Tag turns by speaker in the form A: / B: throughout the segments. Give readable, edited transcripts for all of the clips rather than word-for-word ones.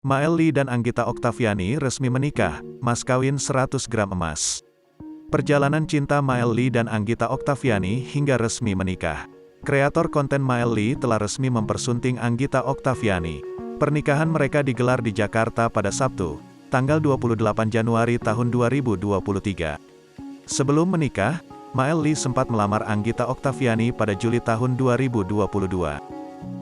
A: Mael Lee dan Anggita Oktaviani resmi menikah, mas kawin 100 gram emas. Perjalanan cinta Mael Lee dan Anggita Oktaviani hingga resmi menikah. Kreator konten Mael Lee telah resmi mempersunting Anggita Oktaviani. Pernikahan mereka digelar di Jakarta pada Sabtu, tanggal 28 Januari tahun 2023. Sebelum menikah, Mael Lee sempat melamar Anggita Oktaviani pada Juli tahun 2022.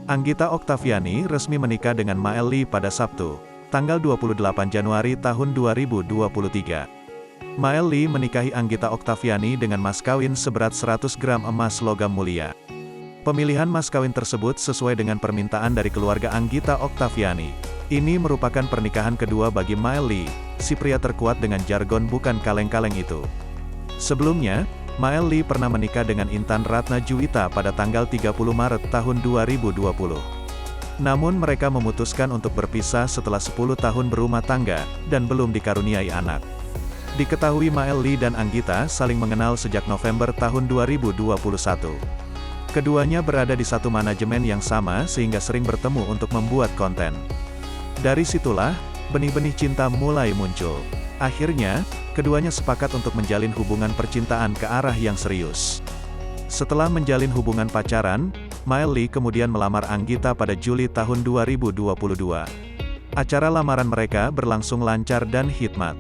A: Anggita Oktaviani resmi menikah dengan Mael Lee pada Sabtu, tanggal 28 Januari tahun 2023. Mael Lee menikahi Anggita Oktaviani dengan mas kawin seberat 100 gram emas logam mulia. Pemilihan mas kawin tersebut sesuai dengan permintaan dari keluarga Anggita Oktaviani. Ini merupakan pernikahan kedua bagi Mael Lee, si pria terkuat dengan jargon bukan kaleng-kaleng itu. Sebelumnya, Mael Lee pernah menikah dengan Intan Ratna Juwita pada tanggal 30 Maret tahun 2020. Namun mereka memutuskan untuk berpisah setelah 10 tahun berumah tangga, dan belum dikaruniai anak. Diketahui Mael Lee dan Anggita saling mengenal sejak November tahun 2021. Keduanya berada di satu manajemen yang sama sehingga sering bertemu untuk membuat konten. Dari situlah, benih-benih cinta mulai muncul. Akhirnya, keduanya sepakat untuk menjalin hubungan percintaan ke arah yang serius. Setelah menjalin hubungan pacaran, Mael Lee kemudian melamar Anggita pada Juli tahun 2022. Acara lamaran mereka berlangsung lancar dan hikmat.